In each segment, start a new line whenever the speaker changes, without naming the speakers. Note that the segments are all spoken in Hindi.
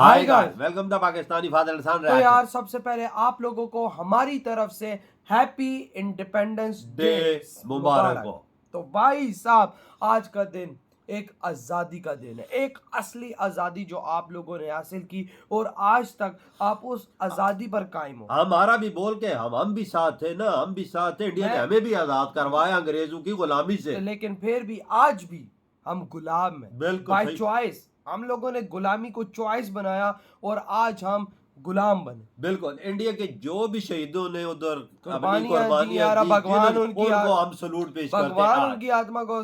Hi guys, welcome the Pakistani father son.
तो यार सबसे पहले आप लोगों को हमारी तरफ से हैप्पी इंडिपेंडेंस डे
मुबारक हो।
तो भाई साहब आज का दिन एक आज़ादी का दिन है, एक असली आज़ादी जो आप लोगों ने हासिल की और आज तक आप उस आज़ादी पर कायम हो।
हमारा भी बोल के हम भी साथ थे ना, हम भी साथ थे। इंडिया ने हमें भी आजाद करवाया अंग्रेजों की गुलामी से,
लेकिन फिर भी आज भी हम गुलाम हैं।
बिल्कुल
बाय चॉइस हम लोगों ने गुलामी को चॉइस बनाया और आज हम गुलाम बने।
बिल्कुल, इंडिया के जो भी शहीदों ने उधर
कुर्बानियां दी, भगवान उनको
हम सलूट पेश करते हैं।
भगवान उनकी आत्मा को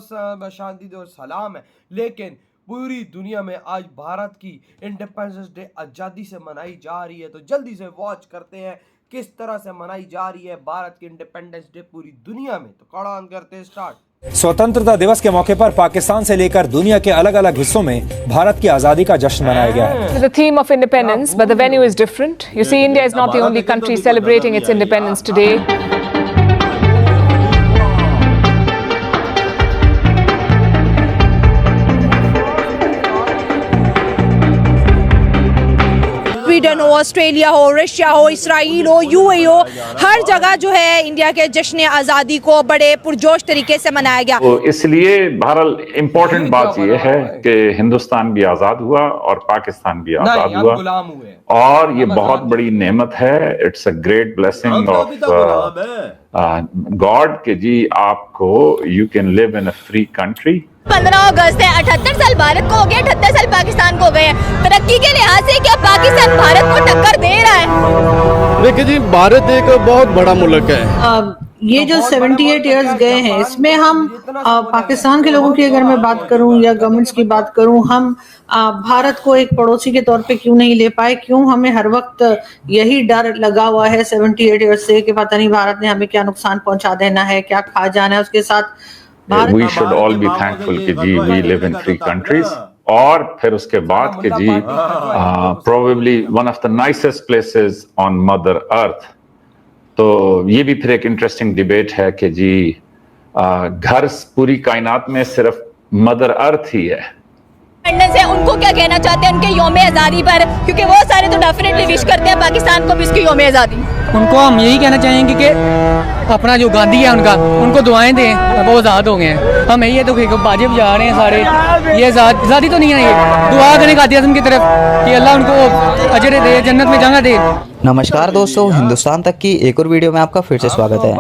शांति दे और सलाम है। लेकिन पूरी दुनिया में आज भारत की इंडिपेंडेंस डे आजादी से मनाई जा रही है, तो जल्दी से वॉच करते हैं किस तरह से मनाई जा रही है भारत की इंडिपेंडेंस डे पूरी दुनिया में। तो कड़ा ऑन करते हैं स्टार्ट।
स्वतंत्रता दिवस के मौके पर पाकिस्तान से लेकर दुनिया के अलग अलग हिस्सों में भारत की आजादी का जश्न मनाया गया है।
The theme of independence, but the venue is different. You see, India is not the only country celebrating its independence today.
Sweden हो, ऑस्ट्रेलिया हो, रशिया हो, इसराइल हो, यूएई हो, हर जगह जो है इंडिया के जश्न आज़ादी को बड़े पुरजोश तरीके से मनाया गया।
तो इसलिए बहरहाल इम्पोर्टेंट बात यह है कि हिंदुस्तान भी आज़ाद हुआ और पाकिस्तान भी आज़ाद हुआ,
गुलाम हुए
और ये बहुत बड़ी नेमत है। It's a great blessing of God कि जी आपको you can live in a free country.
15 अगस्त है, 78 साल भारत को हो गए, 78 साल पाकिस्तान को हो गए हैं। तरक्की के लिहाज से क्या पाकिस्तान भारत को टक्कर दे रहा है?
देखिए जी, भारत एक बहुत बड़ा मुल्क है।
ये जो 78 इयर्स गए हैं, इसमें हम पाकिस्तान के लोगों की अगर मैं बात करूं या गवर्नमेंट्स की बात करूं, हम भारत को एक पड़ोसी के तौर पे क्यों नहीं ले पाए? क्यों हमें हर वक्त यही डर लगा हुआ है 78 इयर्स से कि पता नहीं भारत ने हमें क्या नुकसान पहुंचा देना है, क्या खा जाना है उसके साथ।
We should all be thankful कि जी we live in free countries, और फिर उसके बाद कि जी probably one of the nicest places on Mother Earth। तो ये भी फिर एक इंटरेस्टिंग डिबेट है कि जी घर पूरी कायनात में सिर्फ मदर अर्थ ही है।
इंडिपेंडेंस है, उनको क्या कहना चाहते हैं उनके यौम आज़ादी पर? क्योंकि वो सारे तो डेफिनेटली विश करते हैं पाकिस्तान को भी इसकी यौम आज़ादी।
उनको हम यही कहना चाहेंगे कि अपना जो गांधी है उनको दुआएं दें, वो आज़ाद हो गए हैं। हम यही है तो बाजे बजा रहे हैं सारे, ये आज़ादी तो नहीं है, ये दुआ करें कायद आज़म की तरफ कि अल्लाह उनको अजर दे, जन्नत में जगह दे।
नमस्कार दोस्तों, हिंदुस्तान तक की एक और वीडियो में आपका फिर से स्वागत है।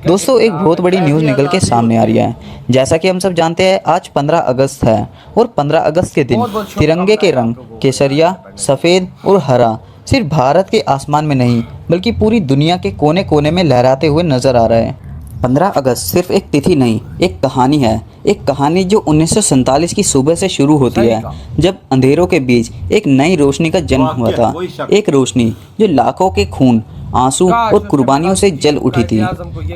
दोस्तों, एक बहुत बड़ी न्यूज़ निकल के सामने आ रही है। जैसा कि हम सब जानते हैं, आज 15 अगस्त है और 15 अगस्त के दिन तिरंगे के रंग केसरिया, सफ़ेद और हरा सिर्फ भारत के आसमान में नहीं बल्कि पूरी दुनिया के कोने कोने में लहराते हुए नजर आ रहा है। 15 अगस्त सिर्फ एक तिथि नहीं, एक कहानी है। एक कहानी जो 1947 की सुबह से शुरू होती है, जब अंधेरों के बीच एक नई रोशनी का जन्म हुआ था। एक रोशनी जो लाखों के खून, आंसू और कुर्बानियों से जल उठी थी।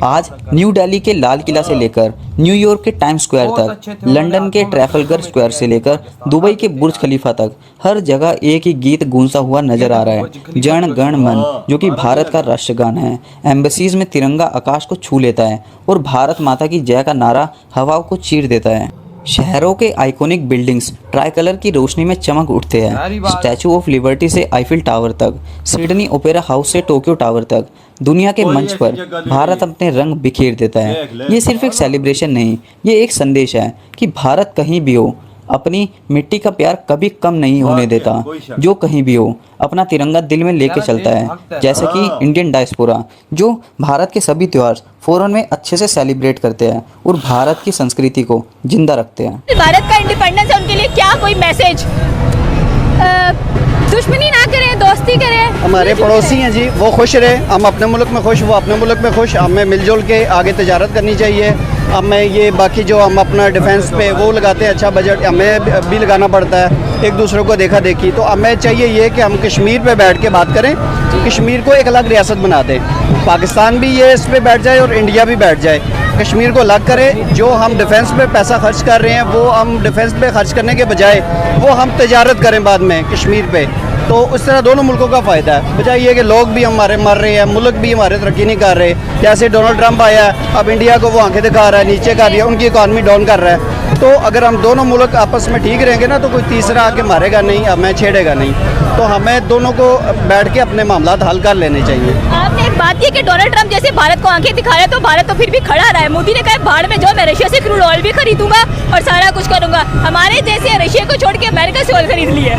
आज न्यू दिल्ली के लाल किला से लेकर न्यूयॉर्क के टाइम्स स्क्वायर तक, लंदन के ट्रैफलगर स्क्वायर से लेकर दुबई के बुर्ज खलीफा तक, हर जगह एक ही गीत गूंजता हुआ नजर आ रहा है, जन गण मन, जो कि भारत का राष्ट्रगान है। एम्बेसीज में तिरंगा आकाश को छू लेता है और भारत माता की जय का नारा हवाओं को चीर देता है। शहरों के आइकॉनिक बिल्डिंग्स ट्राई कलर की रोशनी में चमक उठते हैं। स्टैचू ऑफ लिबर्टी से आईफिल टावर तक, सिडनी ओपेरा हाउस से टोक्यो टावर तक, दुनिया के मंच पर भारत अपने रंग बिखेर देता है। ये सिर्फ एक सेलिब्रेशन नहीं, ये एक संदेश है कि भारत कहीं भी हो, अपनी मिट्टी का प्यार कभी कम नहीं होने देता। जो कहीं भी हो, अपना तिरंगा दिल में लेके चलता है। जैसे कि इंडियन डायस्पोरा, जो भारत के सभी त्यौहार फॉरेन में अच्छे से सेलिब्रेट करते हैं और भारत की संस्कृति को जिंदा रखते हैं।
भारत का इंडिपेंडेंस है, उनके लिए क्या कोई मैसेज? दुश्मनी ना करें, दोस्ती करें।
हमारे पड़ोसी हैं जी, वो खुश रहे, हम अपने मुल्क में खुश, वो अपने मुल्क में खुश। हमें मिलजुल के आगे तजारत करनी चाहिए। हमें ये बाकी जो हम अपना डिफेंस पे वो लगाते हैं, अच्छा बजट हमें भी लगाना पड़ता है, एक दूसरे को देखा देखी। तो हमें चाहिए ये कि हम कश्मीर पे बैठ के बात करें, कश्मीर को एक अलग रियासत बना दें। पाकिस्तान भी ये इस पे बैठ जाए और इंडिया भी बैठ जाए, कश्मीर को अलग करें। जो हम डिफेंस पे पैसा खर्च कर रहे हैं, वो हम डिफेंस पे खर्च करने के बजाय वो हम तजारत करें बाद में कश्मीर पे। तो उस तरह दोनों मुल्कों का फ़ायदा है, बजाय ये कि लोग भी हमारे मर रहे हैं, मुल्क भी हमारे तरक्की नहीं कर रहे। जैसे डोनाल्ड ट्रंप आया, अब इंडिया को वो आंखें दिखा रहा है, नीचे कर रही है, उनकी इकॉनमी डाउन कर रहा है। तो अगर हम दोनों मुल्क आपस में ठीक रहेंगे ना, तो कोई तीसरा आके मारेगा नहीं, हमें छेड़ेगा नहीं। तो हमें दोनों को बैठ के अपने मामलात हल कर लेने चाहिए।
आपने एक बात की कि डोनाल्ड ट्रंप जैसे भारत को आंखें दिखा रहा है, तो भारत तो फिर भी खड़ा रहा है। मोदी ने कहा भाड़ में जाओ, मैं रशिया से क्रूड ऑयल भी खरीदूंगा और सारा कुछ करूंगा। हमारे जैसे रशिया को छोड़ के अमेरिका से ऑयल खरीद लिया।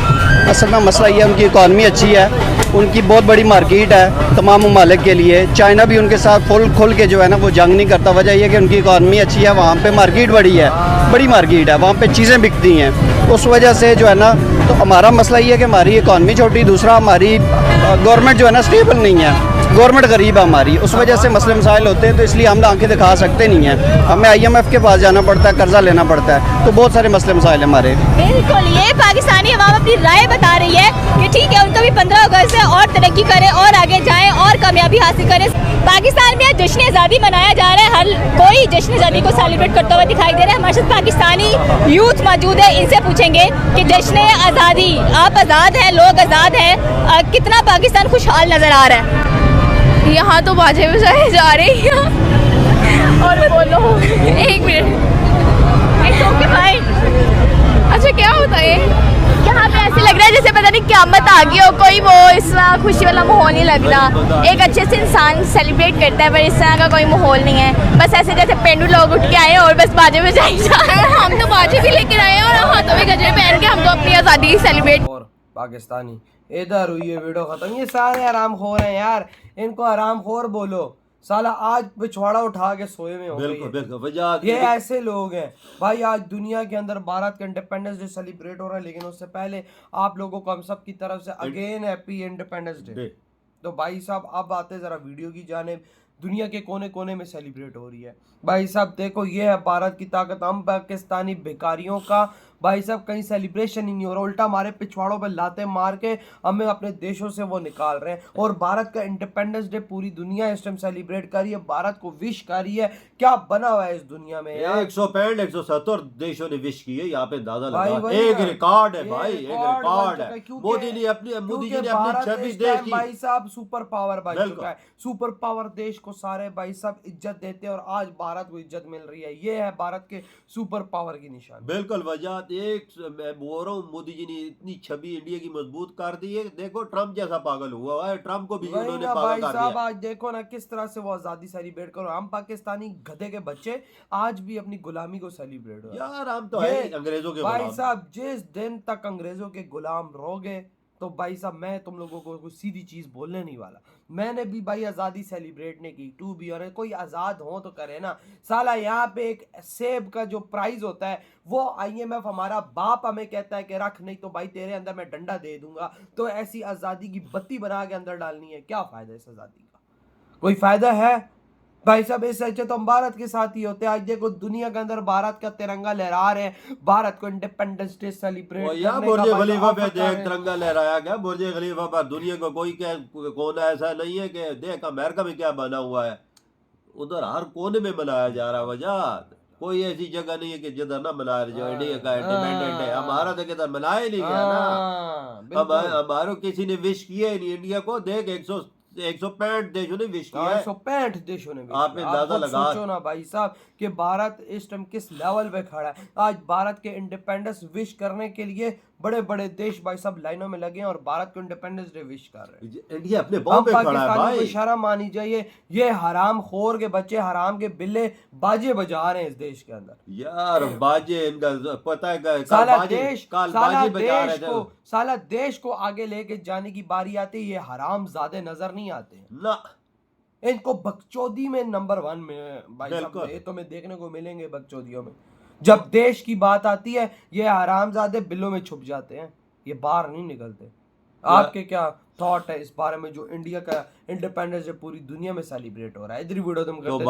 असल में मसला ये है, उनकी इकॉनमी अच्छी है, उनकी बहुत बड़ी मार्केट है तमाम ममालिक के लिए। चाइना भी उनके साथ खुल के जो है ना वो जंग नहीं करता। वजह यह है कि उनकी इकॉनमी अच्छी है, वहाँ पे मार्केट बड़ी है, बड़ी मार्केट है, वहाँ पे चीज़ें बिकती हैं। उस वजह से जो है ना, तो हमारा मसला ये है कि हमारी इकॉनमी छोटी, दूसरा हमारी गवर्नमेंट जो है ना स्टेबल नहीं है, गवर्नमेंट गरीब है हमारी, उस वजह से मसले मसाइल होते हैं। तो इसलिए हम आंखें दिखा सकते नहीं हैं, हमें IMF के पास जाना पड़ता है, कर्जा लेना पड़ता है, तो बहुत सारे मसले मसाइल हमारे।
बिल्कुल, ये पाकिस्तानी अवाम अपनी राय बता रही है कि ठीक है, उनका भी 15 अगस्त से और तरक्की करें और आगे जाएं और कामयाबी हासिल करें। पाकिस्तान में आज जश्न आज़ादी मनाया जा रहा है, हर कोई जश्न आज़ादी को सेलिब्रेट करता हुआ दिखाई दे रहा है। हमारे साथ पाकिस्तानी यूथ मौजूद है, इनसे पूछेंगे कि जश्न आज़ादी, आप आज़ाद हैं, लोग आज़ाद हैं, कितना पाकिस्तान खुशहाल नज़र आ रहा है?
यहाँ तो बाजे बजाए जा रहे हैं।
और बोलो,
एक मिनट,
भाई
अच्छा क्या होता है
यहाँ पे? ऐसे लग रहा है जैसे पता नहीं क़यामत आ गई हो, कोई वो इस तरह खुशी वाला माहौल नहीं लग रहा। एक अच्छे से इंसान सेलिब्रेट करता है, पर इस तरह का कोई माहौल नहीं है। बस ऐसे जैसे पेंडू लोग उठ के आए और बस बाजे बजाई जा रहे हैं।
हम तो बाजे भी लेकर आए हैं और हाथों में गजरे पहन के हम तो अपनी आज़ादी सेलिब्रेट।
और पाकिस्तानी इधर हुई है, वीडियो खत्म। ये सारे आराम खोर हैं यार, इनको आराम खोर बोलो। साला आज पिछवाड़ा उठा के सोए में हो गई है।
बिल्कुल,
ये ऐसे लोग हैं भाई। आज दुनिया के अंदर भारत का इंडिपेंडेंस डे सेलिब्रेट हो रहा है, लेकिन उससे पहले आप लोगों को हम सब की तरफ से अगेन हैप्पी इंडिपेंडेंस डे। तो भाई साहब अब आते जरा वीडियो की जानिब। दुनिया के कोने कोने में सेलिब्रेट हो रही है भाई साहब। देखो ये है भारत की ताकत। हम पाकिस्तानी भिखारियों का भाई साहब कहीं सेलिब्रेशन ही नहीं हो रहा, उल्टा हमारे पिछवाड़ों पे लाते मार के हमें अपने देशों से वो निकाल रहे हैं। और भारत का इंडिपेंडेंस डे पूरी दुनिया इस टाइम सेलिब्रेट कर रही है, भारत को विश कर रही है। क्या बना हुआ है इस दुनिया में यार?
165 170 देशों ने विश की है, यहाँ पे दादा लगा।
भाई
एक रिकॉर्ड है भाई, एक
रिकॉर्ड
रिकॉर्ड
है।
है।
क्योंकि-
मोदी जी ने अपनी
भारत
26
इस
देश
टाइम
की
भाई साहब सुपर पावर बन
बिल्कुल।
चुका है। सुपर पावर देश को सारे भाई साहब इज्जत देते हैं और आज भारत को इज्जत मिल रही है। ये है भारत के सुपर पावर की निशानी।
बिल्कुल वजह एक मैं बोल रहा हूँ, मोदी जी ने इतनी छवि इंडिया की मजबूत कर दी है। देखो ट्रम्प जैसा पागल हुआ है, ट्रम्प को भी
वही
उन्होंने
ना
पागल
भाई
कर
साहब,
दिया।
आज देखो ना किस तरह से वो आजादी सेलिब्रेट करो। हम पाकिस्तानी गधे के बच्चे आज भी अपनी गुलामी को सेलिब्रेट हो।
यार हम तो है अंग्रेजों के
भाई
गुलाम।
साहब जिस दिन तक अंग्रेजों के गुलाम रहोगे, तो भाई साहब मैं तुम लोगों को कुछ सीधी चीज बोलने नहीं वाला। मैंने भी भाई आज़ादी सेलिब्रेट नहीं की, टू बी ऑनेस्ट। कोई आज़ाद हो तो करे ना। साला यहाँ पे एक सेब का जो प्राइस होता है वो IMF हमारा बाप हमें कहता है कि रख, नहीं तो भाई तेरे अंदर मैं डंडा दे दूंगा। तो ऐसी आज़ादी की बत्ती बना के अंदर डालनी है, क्या फायदा इस आज़ादी का? कोई फायदा है भाई साहब? इससे अच्छे तो हम भारत के साथ ही होते हैं। आज देखो दुनिया के अंदर भारत का तिरंगा लहरा रहे हैं, भारत को इंडिपेंडेंस डे सेलिब्रेट
बुर्ज खलीफा पे देख तिरंगा लहराया गया। बुर्ज खलीफा पर दुनिया को कोई कोना ऐसा नहीं है कि देख अमेरिका में क्या बना हुआ है, उधर हर कोने में मनाया जा रहा है। वजह कोई ऐसी जगह नहीं है कि जिधर ना मनाया जाए इंडिया का इंडिपेंडेंट है। हमारा तो किधर मनाया ही नहीं गया ना। हमारे किसी ने विश किया ही नहीं इंडिया को। देख 165 देशों ने विश किया है।
165 देशों ने
आप अंदाजा लगा
सोचो ना भाई साहब कि भारत इस टाइम किस लेवल पे खड़ा है। आज भारत के इंडिपेंडेंस विश करने के लिए बड़े बड़े देश भाई साहब लाइनों में लगे हैं और भारत को इंडिपेंडेंस डे विश कर रहे हैं।
इंडिया अपने पांव पे खड़ा है भाई।
शर्म आनी चाहिए। ये हराम खोर के बच्चे, हराम के बिल्ले बाजे बजा रहे हैं इस देश के अंदर।
यार बाजे इनका पता है
साला देश
साला
देश को आगे लेके जाने की बारी आती है, ये हराम ज़्यादा नजर नहीं आते
ना।
इनको बकचोदी में नंबर 1 में भाई साहब ये तो में देखने को मिलेंगे बकचोदियों में। जब देश की बात आती है ये हरामजादे बिलों में छुप जाते हैं, ये बाहर नहीं निकलते। आपके क्या थॉट है इस बारे में जो इंडिया का इंडिपेंडेंस डे पूरी दुनिया में सेलिब्रेट हो रहा है? इधर वीडियो तुम करते